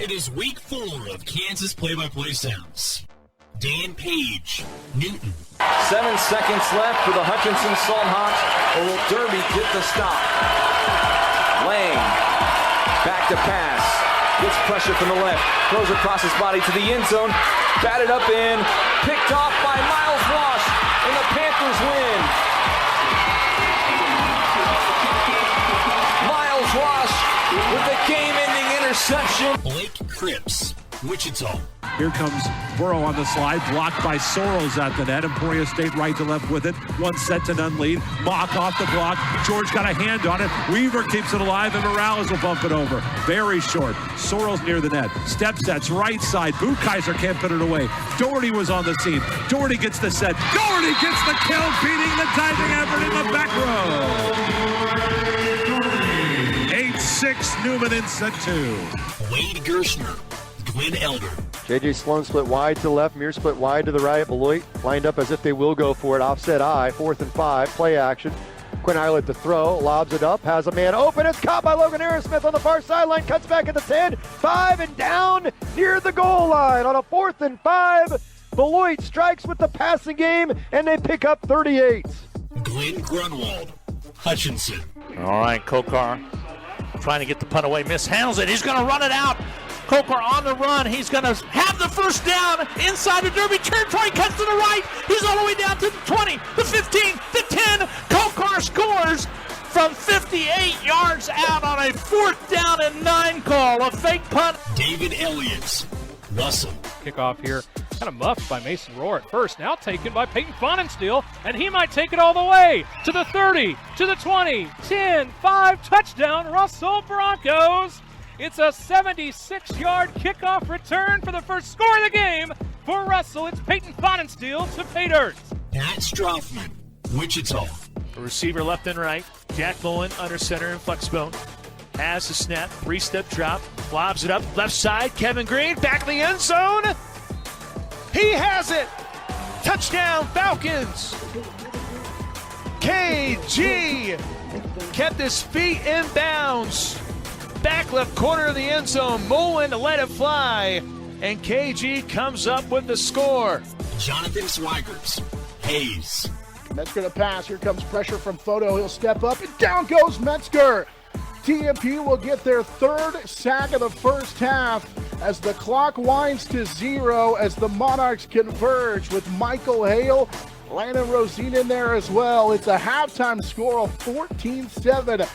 It is week 4 of Kansas Play-by-Play Sounds. Dan Page, Newton. 7 seconds left for the Hutchinson Salt Hawks. Or will Derby get the stop? Lang, back to pass. Gets pressure from the left. Throws across his body to the end zone. Batted up in. Picked off by Miles Wash. And the Panthers win. Miles Wash with the game-ending interception. Blake Cripps, Wichita. Here comes Burrow on the slide, blocked by Soros at the net. Emporia State right to left with it. 1 set to none lead. Mock off the block. George got a hand on it. Weaver keeps it alive, and Morales will bump it over. Very short. Soros near the net. Step sets right side. Buchheiser can't put it away. Doherty was on the scene. Doherty gets the set. Doherty gets the kill, beating the diving effort in the back row. 8-6 Newman in set 2. Wade Gershner, Glenn Elder. J.J. Sloan split wide to the left, Muir split wide to the right. Beloit lined up as if they will go for it. Offset I, 4th and 5, play action. Quinn Eilert to throw, lobs it up, has a man open. It's caught by Logan Aerosmith on the far sideline, cuts back at the 10, 5 and down near the goal line on a 4th and 5. Beloit strikes with the passing game, and they pick up 38. Glenn Grunwald, Hutchinson. All right, Kokar trying to get the punt away, mishandles it. He's going to run it out. Kokar on the run. He's going to have the first down inside the Derby territory. Cuts to the right. He's all the way down to the 20, the 15, the 10. Kokar scores from 58 yards out on a 4th down and 9 call. A fake punt. David Elliott, Russell. Kickoff here, kind of muffed by Mason Rohr at first. Now taken by Peyton Fonenstiel, and he might take it all the way to the 30, to the 20, 10, 5, touchdown, Russell Broncos. It's a 76-yard kickoff return for the first score of the game for Russell. It's Peyton Fonenstiel to pay dirt. Pat Strothman, Wichita. A receiver left and right. Jack Bowen under center and flex bone. Has the snap, 3-step drop, lobs it up, left side, Kevin Green, back of the end zone. He has it! Touchdown, Falcons! KG kept his feet in bounds. Back left corner of the end zone, Mullen to let it fly, and KG comes up with the score. Jonathan Swigers, Hayes. Metzger to pass. Here comes pressure from Photo. He'll step up, and down goes Metzger. TMP will get their 3rd sack of the first half as the clock winds to 0 as the Monarchs converge with Michael Hale, Landon Rosine in there as well. It's a halftime score of 14-7.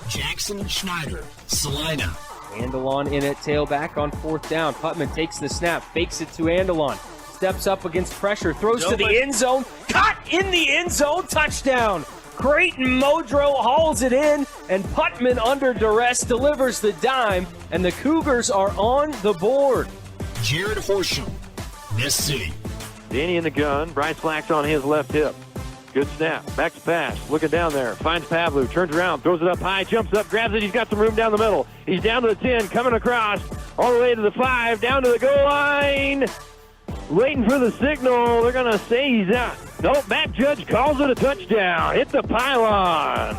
Jackson Schneider, Salina. Andelon in at tailback on 4th down. Putman takes the snap, fakes it to Andelon. Steps up against pressure, throws to the end zone. Caught in the end zone, touchdown. Creighton Modrow hauls it in, and Putman under duress delivers the dime, and the Cougars are on the board. Jared Horsham, Miss City. Danny in the gun, Bryce Flax on his left hip. Good snap, back to pass, looking down there, finds Pavlu, turns around, throws it up high, jumps up, grabs it, he's got some room down the middle. He's down to the 10, coming across, all the way to the 5, down to the goal line. Waiting for the signal, they're gonna say he's out. Nope, back judge calls it a touchdown, hit the pylon.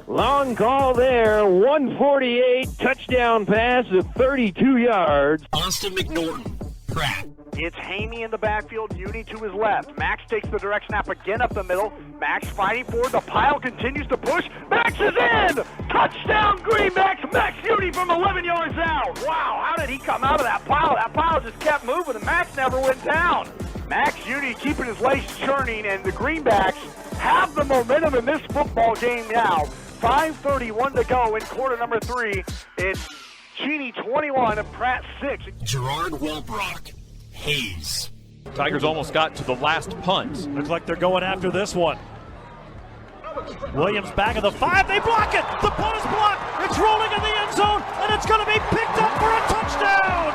Long call there, 148, touchdown pass of 32 yards. Austin McNorton, Pratt. It's Hamey in the backfield, Uni to his left. Max takes the direct snap again up the middle. Max fighting forward, the pile continues to push. Max is in! Touchdown Greenbacks, Max Uni from 11 yards out. Wow, how did he come out of that pile? That pile just kept moving and Max never went down. Max Uni keeping his legs churning, and the Greenbacks have the momentum in this football game now. 5:31 to go in quarter number 3. It's Cheney 21 and Pratt 6. Gerard Welbrock, Hayes. Tigers almost got to the last punt. Looks like they're going after this one. Williams back of the 5. They block it. The punt is blocked. It's rolling in the end zone, and it's going to be picked up for a touchdown.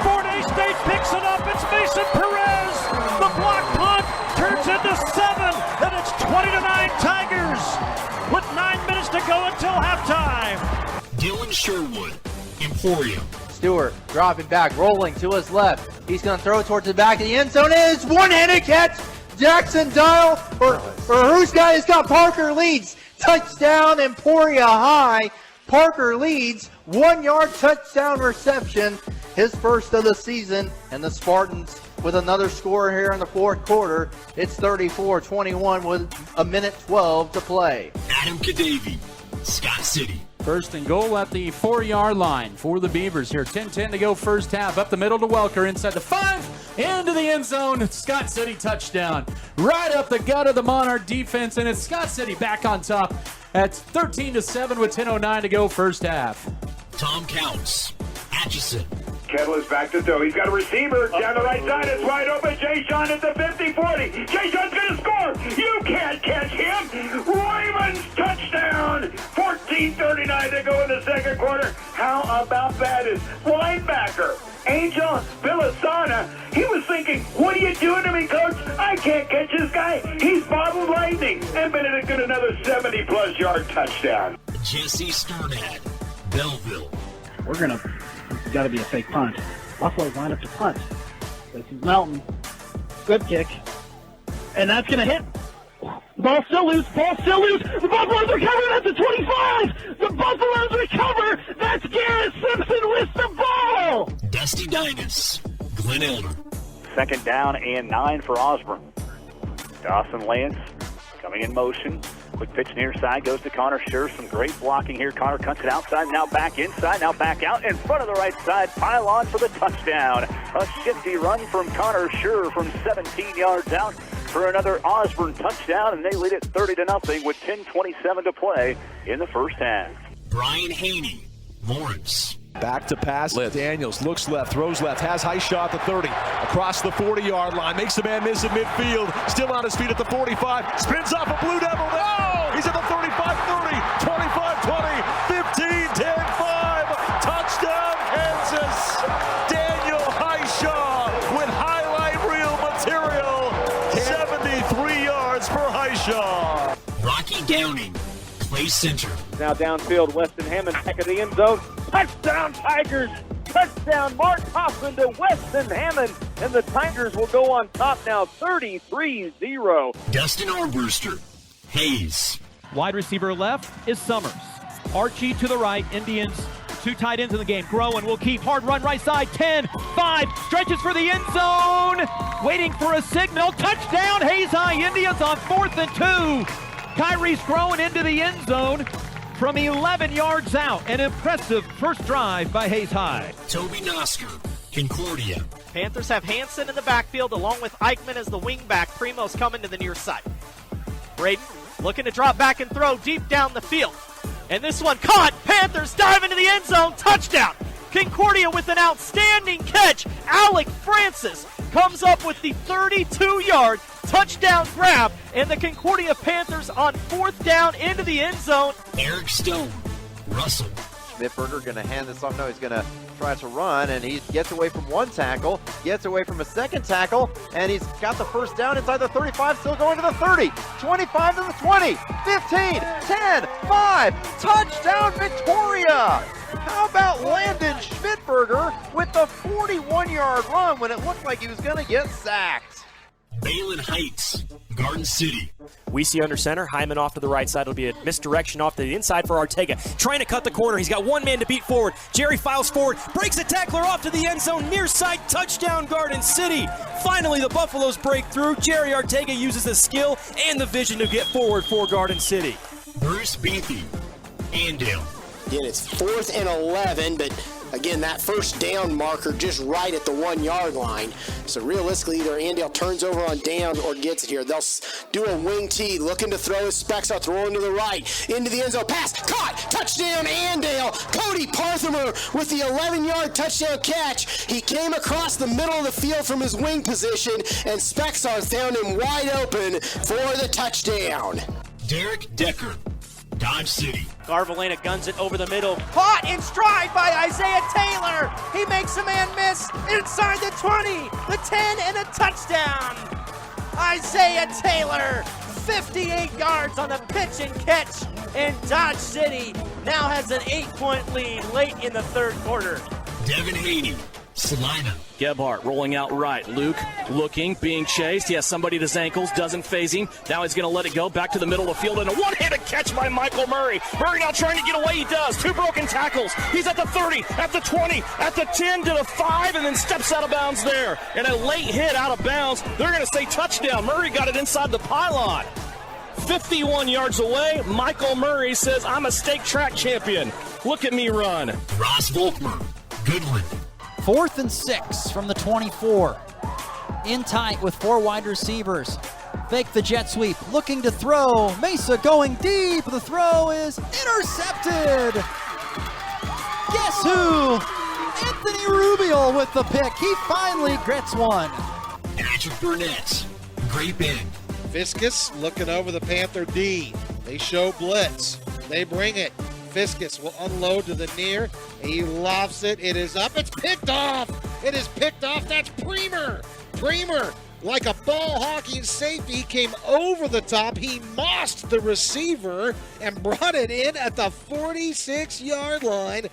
Fort Hays State picks it up. It's Mason Perez. The block punt turns into 7, and it's 20-9 Tigers with 9 minutes to go until halftime. Dylan Sherwood, Emporium. Stewart dropping back, rolling to his left. He's going to throw it towards the back of the end zone. It's one-handed catch. Jackson Dial, or who's got? It's got Parker Leeds. Touchdown, Emporia High. Parker leads, 1-yard touchdown reception, his first of the season, and the Spartans with another score here in the fourth quarter. It's 34-21 with a minute 12 to play. Adam Kadavy, Scott City. First and goal at the 4-yard line for the Beavers here. 10-10 to go first half. Up the middle to Welker, inside the 5, into the end zone. Scott City touchdown. Right up the gut of the Monarch defense, and it's Scott City back on top at 13-7 with 10:09 to go first half. Tom Counts, Atchison. Kettle is back to throw. He's got a receiver down the right side. It's wide open. Jay Sean at the 50-40. Jay Sean's going to score. You can't catch him. Raymond's touchdown. 14:39 to go in the second quarter. How about that? Is linebacker Angel Villasana. He was thinking, what are you doing to me, coach? I can't catch this guy. He's bottled lightning. And Benedict got another 70-plus yard touchdown. Jesse Sternad, Belleville. It's got to be a fake punt. Buffalo's lined up to punt. This is Melton. Good kick. And that's going to hit. The ball's still loose. The Buffaloes recover at the 25. The Buffaloes recover. That's Garrett Simpson with the ball. Dusty Dinas, Glen Elder. Second down and 9 for Osborne. Dawson Lance coming in motion. Quick pitch near side, goes to Connor Scherr. Some great blocking here. Connor cuts it outside, now back inside, now back out in front of the right side. Pile on for the touchdown. A shifty run from Connor Scherr from 17 yards out for another Osborne touchdown, and they lead it 30-0 with 10:27 to play in the first half. Brian Haney, Lawrence. Back to pass. Daniels looks left, throws left, has high shot at the 30, across the 40-yard line, makes a man miss at midfield, still on his feet at the 45, spins off a Blue Devil. No! He's at the 35, 30, 25, 20, 15, 10, 5. Touchdown, Kansas. Daniel Highshaw with highlight reel material. 73 yards for Highshaw. Rocky Downing, Clay Center. Now downfield, Weston Hammond back of the end zone. Touchdown, Tigers! Touchdown, Mark Hoffman to Weston Hammond. And the Tigers will go on top now, 33-0. Dustin Armbruster, Hayes. Wide receiver left is Summers. Archie to the right, Indians. 2 tight ends in the game. Groen will keep, hard run right side, 10, 5, stretches for the end zone. Waiting for a signal, touchdown, Hayes High Indians on 4th and 2. Kyrie's Groen into the end zone from 11 yards out. An impressive first drive by Hayes High. Toby Nosker, Concordia. Panthers have Hansen in the backfield along with Eichmann as the wingback. Primo's coming to the near side. Braden looking to drop back and throw deep down the field. And this one caught. Panthers dive into the end zone. Touchdown. Concordia with an outstanding catch. Alec Francis comes up with the 32-yard touchdown grab, and the Concordia Panthers on 4th down into the end zone. Eric Stone, Russell. Schmidberger going to hand this off. No, he's going to try to run, and he gets away from one tackle, gets away from a second tackle, and he's got the first down inside the 35, still going to the 30, 25 to the 20, 15, 10, 5, touchdown Victoria! How about Landon Schmidberger with the 41-yard run when it looked like he was going to get sacked? Balin Heights, Garden City. We see under center, Hyman off to the right side. It'll be a misdirection off to the inside for Ortega. Trying to cut the corner. He's got one man to beat forward. Jerry files forward, breaks a tackler off to the end zone, near side, touchdown Garden City. Finally, the Buffaloes break through. Jerry Ortega uses the skill and the vision to get forward for Garden City. Bruce Beathy, Andale. Again, it's 4th and 11, but again, that first down marker just right at the 1-yard line. So realistically, either Andale turns over on down or gets it here. They'll do a wing T, looking to throw his specs out, throwing to the right, into the end zone, pass, caught, touchdown Andale. Cody Parthimer with the 11-yard touchdown catch. He came across the middle of the field from his wing position, and Spexar found him wide open for the touchdown. Derek Decker, Dodge City. Garvalena guns it over the middle. Caught in stride by Isaiah Taylor. He makes a man miss inside the 20, the 10, and a touchdown. Isaiah Taylor, 58 yards on the pitch and catch, and Dodge City now has an 8-point lead late in the third quarter. Devin Haney, Salina. Gebhardt rolling out right. Luke looking, being chased. He has somebody at his ankles, doesn't phase him. Now he's going to let it go back to the middle of the field, and a one-handed catch by Michael Murray. Murray now trying to get away. He does. 2 broken tackles. He's at the 30, at the 20, at the 10, to the 5, and then steps out of bounds there. And a late hit out of bounds. They're going to say touchdown. Murray got it inside the pylon. 51 yards away, Michael Murray says, I'm a state track champion. Look at me run. Ross Volkmer. Goodland. 4th and 6 from the 24. In tight with 4 wide receivers. Fake the jet sweep, looking to throw. Mesa going deep. The throw is intercepted. Guess who? Anthony Rubio with the pick. He finally gets one. Patrick Burnett. Great Bend. Fiskus looking over the Panther D. They show blitz. They bring it. Fiskus will unload to the near. He lofts it. It is up. It's picked off. It is picked off. That's Premer. Premer, like a ball hawking safety, came over the top. He mossed the receiver and brought it in at the 46-yard line.